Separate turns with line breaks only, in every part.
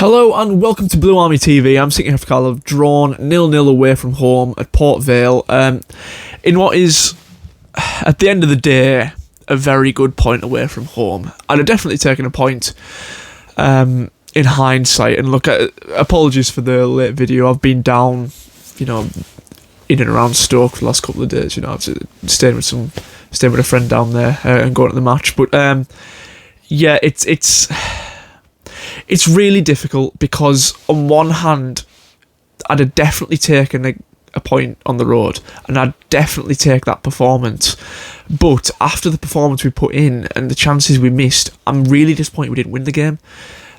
Hello and welcome to Blue Army TV. I'm sitting here for Carlisle, drawn 0-0 away from home at Port Vale. In what is, at the end of the day, a very good point away from home. I'd have definitely taken a point in hindsight. And look, apologies for the late video. I've been down, in and around Stoke for the last couple of days. I've stayed with a friend down there and going to the match. But yeah, it's really difficult because on one hand, I'd have definitely taken a point on the road and I'd definitely take that performance. But after the performance we put in and the chances we missed, I'm really disappointed we didn't win the game.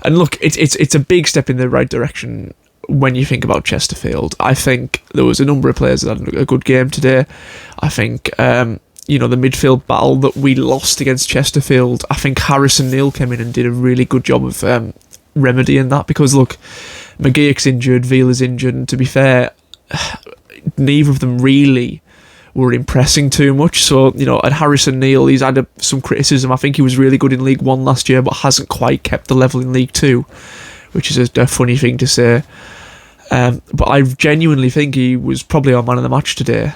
And look, it's a big step in the right direction when you think about Chesterfield. I think there was a number of players that had a good game today. I think the midfield battle that we lost against Chesterfield, I think Harrison Neal came in and did a really good job of remedying that, because look, McGeouch's injured, Vila's injured, and to be fair, neither of them really were impressing too much. So, at Harrison Neal, he's had some criticism. I think he was really good in League 1 last year, but hasn't quite kept the level in League 2, which is a funny thing to say. But I genuinely think he was probably our man of the match today.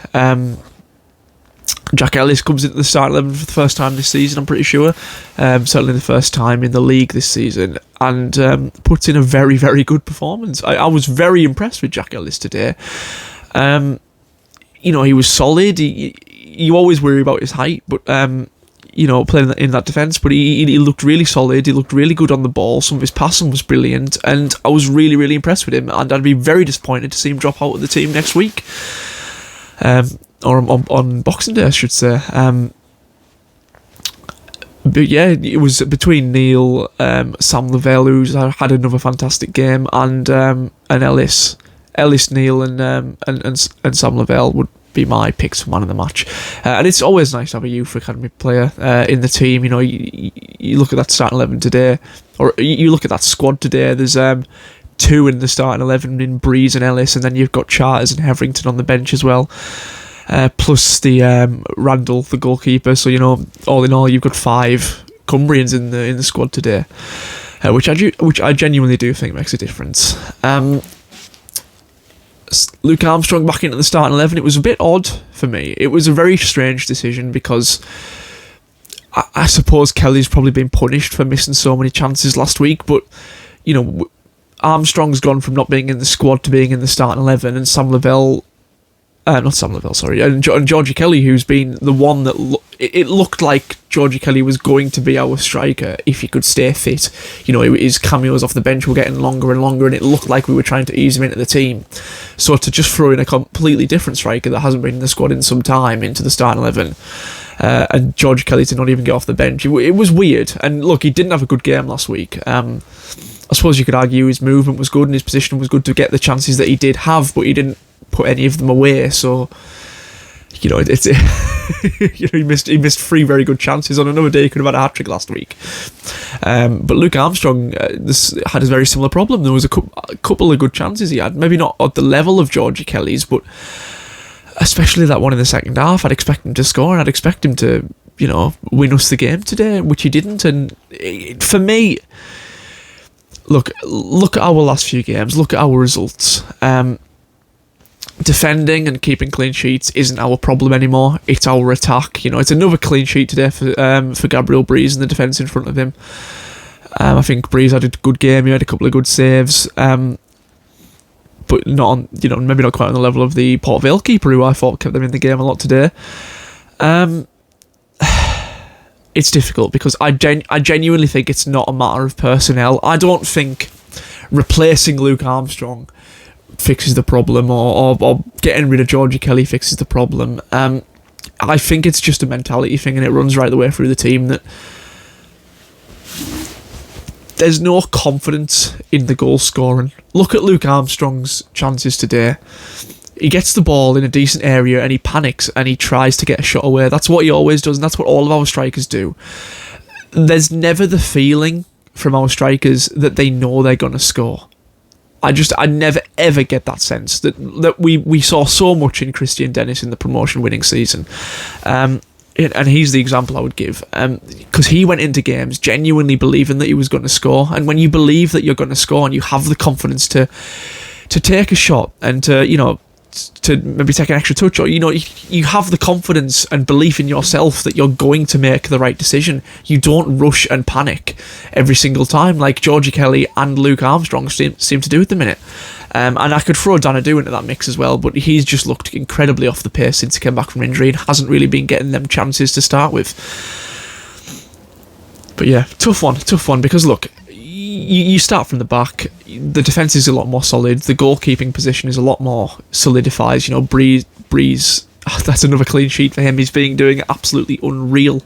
Jack Ellis comes into the start 11 for the first time this season, I'm pretty sure. Certainly the first time in the league this season. And puts in a very, very good performance. I was very impressed with Jack Ellis today. He was solid. You always worry about his height, but, playing in that defence. But he looked really solid. He looked really good on the ball. Some of his passing was brilliant. And I was really, really impressed with him. And I'd be very disappointed to see him drop out of the team next week. Or on Boxing Day, I should say. But yeah, it was between Neil, Sam Lavelle, who's had another fantastic game, and Ellis, Neil, and Sam Lavelle would be my picks for man of the match. And it's always nice to have a youth academy player in the team. You look at that starting 11 today, or you look at that squad today. There's two in the starting 11 in Breeze and Ellis, and then you've got Charters and Hetherington on the bench as well. Plus the Randall, the goalkeeper. So all in all, you've got 5 Cumbrians in the squad today, which I genuinely do think makes a difference. Luke Armstrong back into the starting 11. It was a bit odd for me. It was a very strange decision because I suppose Kelly's probably been punished for missing so many chances last week. But Armstrong's gone from not being in the squad to being in the starting 11, and and Georgie Kelly, who's been the one that it looked like Georgie Kelly was going to be our striker if he could stay fit. His cameos off the bench were getting longer and longer, and it looked like we were trying to ease him into the team. So to just throw in a completely different striker that hasn't been in the squad in some time into the starting 11, and Georgie Kelly to not even get off the bench, it was weird. And look, he didn't have a good game last week. I suppose you could argue his movement was good and his position was good to get the chances that he did have, but he didn't put any of them away. So he missed 3 very good chances. On another day he could have had a hat-trick last week. But Luke Armstrong had a very similar problem. There was a couple of good chances he had, maybe not at the level of Georgie Kelly's, but especially that one in the second half. I'd expect him to score, and I'd expect him to win us the game today, which he didn't. And for me, look at our last few games, look at our results. Defending and keeping clean sheets isn't our problem anymore. It's our attack. It's another clean sheet today for Gabriel Breeze and the defence in front of him. I think Breeze had a good game. He had a couple of good saves, but not on, maybe not quite on the level of the Port Vale keeper, who I thought kept them in the game a lot today. It's difficult because I genuinely think it's not a matter of personnel. I don't think replacing Luke Armstrong fixes the problem, or getting rid of Georgie Kelly fixes the problem. I think it's just a mentality thing, and it runs right the way through the team, that there's no confidence in the goal scoring. Look at Luke Armstrong's chances today. He gets the ball in a decent area and he panics and he tries to get a shot away. That's what he always does, and that's what all of our strikers do. There's never the feeling from our strikers that they know they're going to score. I never ever get that sense that we saw so much in Christian Dennis in the promotion winning season. and he's the example I would give, because he went into games genuinely believing that he was going to score, and when you believe that you're going to score and you have the confidence to take a shot and to maybe take an extra touch, or you have the confidence and belief in yourself that you're going to make the right decision. You don't rush and panic every single time like Georgie Kelly and Luke Armstrong seem to do at the minute. And I could throw Danadu into that mix as well, but he's just looked incredibly off the pace since he came back from injury and hasn't really been getting them chances to start with. But yeah, tough one, because look, you start from the back, the defence is a lot more solid, the goalkeeping position is a lot more solidified. Breeze, that's another clean sheet for him. He's doing absolutely unreal.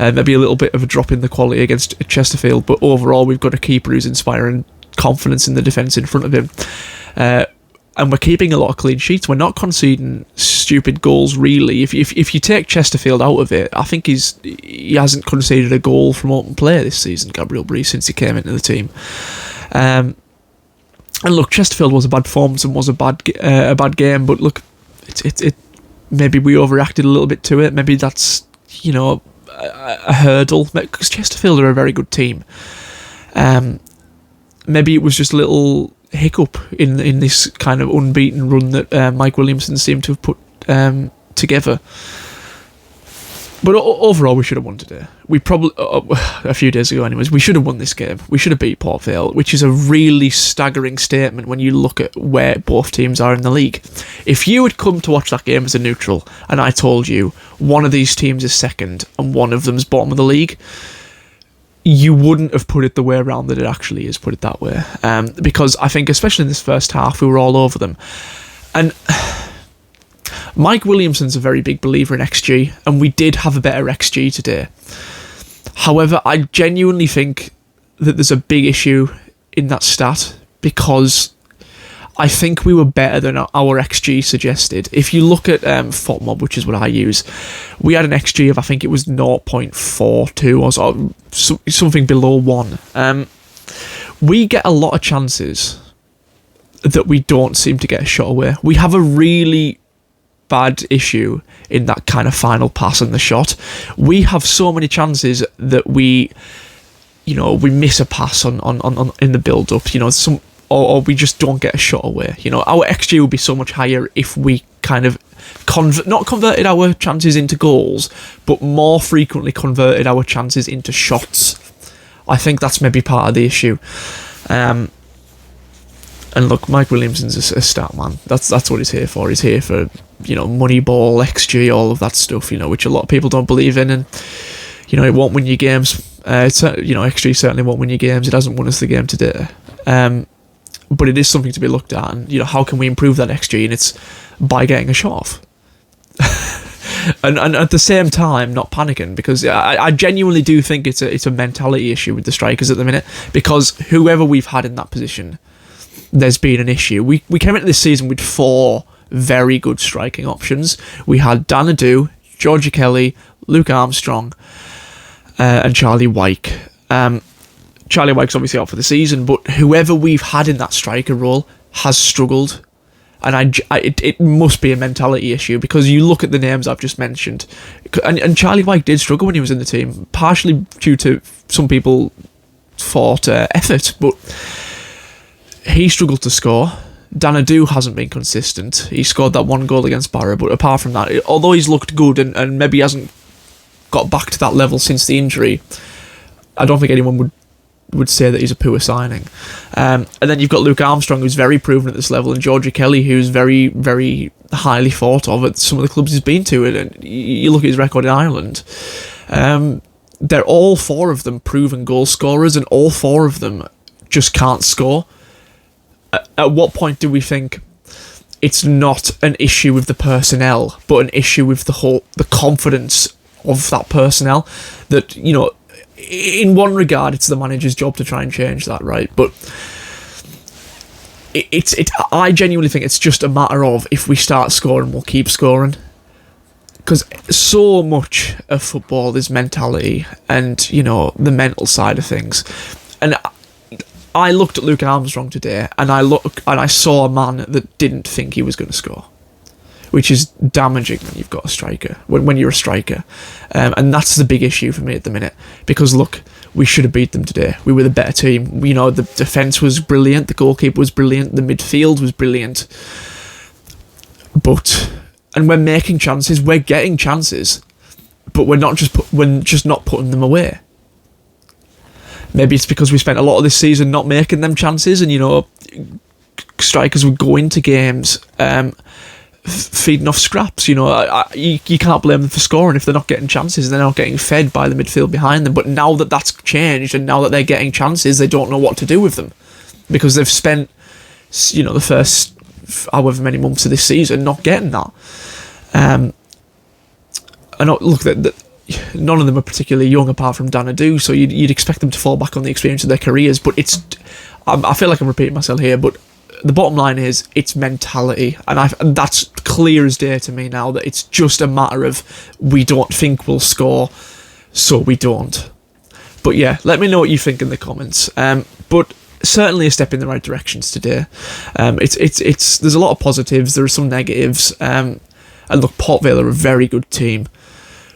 Maybe a little bit of a drop in the quality against Chesterfield, but overall we've got a keeper who's inspiring confidence in the defence in front of him. And we're keeping a lot of clean sheets. We're not conceding stupid goals, really. If you take Chesterfield out of it, I think he hasn't conceded a goal from open play this season, Gabriel Breeze, since he came into the team. And look, Chesterfield was a bad performance and was a bad game, but look, it maybe we overreacted a little bit to it. Maybe that's a hurdle, because Chesterfield are a very good team. Maybe it was just a little hiccup in this kind of unbeaten run that Mike Williamson seemed to have put together. But overall, we should have won today. We probably, a few days ago anyways, we should have won this game. We should have beat Port Vale, which is a really staggering statement when you look at where both teams are in the league. If you had come to watch that game as a neutral and I told you one of these teams is second and one of them's bottom of the league, you wouldn't have put it the way around that it actually is, put it that way. Because I think, especially in this first half, we were all over them. And Mike Williamson's a very big believer in XG, and we did have a better XG today. However, I genuinely think that there's a big issue in that stat, because I think we were better than our XG suggested. If you look at FOTMob, which is what I use, we had an XG of, I think it was 0.42 or something below 1. We get a lot of chances that we don't seem to get a shot away. We have a really bad issue in that kind of final pass and the shot. We have so many chances that we miss a pass on in the build-up, or we just don't get a shot away. Our XG would be so much higher if we kind of not converted our chances into goals, but more frequently converted our chances into shots. I think that's maybe part of the issue. And look, Mike Williamson's a stat man. That's what he's here for. He's here for Moneyball, XG, all of that stuff. Which a lot of people don't believe in, and it won't win you games. XG certainly won't win you games. It hasn't won us the game today. But it is something to be looked at, and how can we improve that XG? And it's by getting a shot off. and at the same time, not panicking, because I genuinely do think it's a mentality issue with the strikers at the minute, because whoever we've had in that position, there's been an issue. We came into this season with 4 very good striking options. We had Danadu, Georgie Kelly, Luke Armstrong, and Charlie Wyke. Charlie Wyke's obviously out for the season, but whoever we've had in that striker role has struggled. And it must be a mentality issue, because you look at the names I've just mentioned, and Charlie Wyke did struggle when he was in the team, partially due to some people thought effort, but he struggled to score. Danadu hasn't been consistent. He scored that 1 goal against Barrow, but apart from that, although he's looked good and maybe hasn't got back to that level since the injury, I don't think anyone would say that he's a poor signing. And then you've got Luke Armstrong, who's very proven at this level, and Georgie Kelly, who's very, very highly thought of at some of the clubs he's been to. And you look at his record in Ireland, they're all 4 of them proven goal scorers, and all 4 of them just can't score. At what point do we think it's not an issue with the personnel, but an issue with the confidence of that personnel? That, in one regard, it's the manager's job to try and change that, right? But I genuinely think it's just a matter of, if we start scoring, we'll keep scoring. Because so much of football is mentality and, the mental side of things. And I looked at Luke Armstrong today, and I saw a man that didn't think he was going to score. which is damaging when you've got a striker, when you're a striker. And that's the big issue for me at the minute, because look, we should have beat them today. We were the better team. You know, the defence was brilliant, the goalkeeper was brilliant, the midfield was brilliant. And we're making chances, we're getting chances, but we're just not putting them away. Maybe it's because we spent a lot of this season not making them chances, and you know, strikers would go into games feeding off scraps. You know, you can't blame them for scoring if they're not getting chances and they're not getting fed by the midfield behind them. But now that that's changed, and now that they're getting chances, they don't know what to do with them, because they've spent, you know, the first however many months of this season not getting that. And look, none of them are particularly young apart from Danadu, so you'd expect them to fall back on the experience of their careers. But I feel like I'm repeating myself here, but the bottom line is it's mentality, and that's clear as day to me now, that it's just a matter of we don't think we'll score, so we don't. But yeah, let me know what you think in the comments. But certainly a step in the right directions today. It's there's a lot of positives, there are some negatives, and look, Port Vale are a very good team.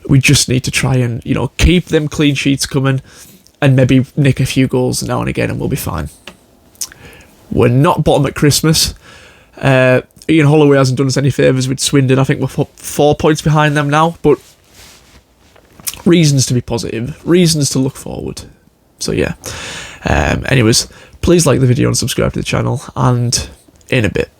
We just need to try and, you know, keep them clean sheets coming, and maybe nick a few goals now and again, and we'll be fine. We're not bottom at Christmas. Ian Holloway hasn't done us any favours with Swindon. I think we're 4 points behind them now, but reasons to be positive, reasons to look forward. So yeah. Anyways, please like the video and subscribe to the channel, and in a bit.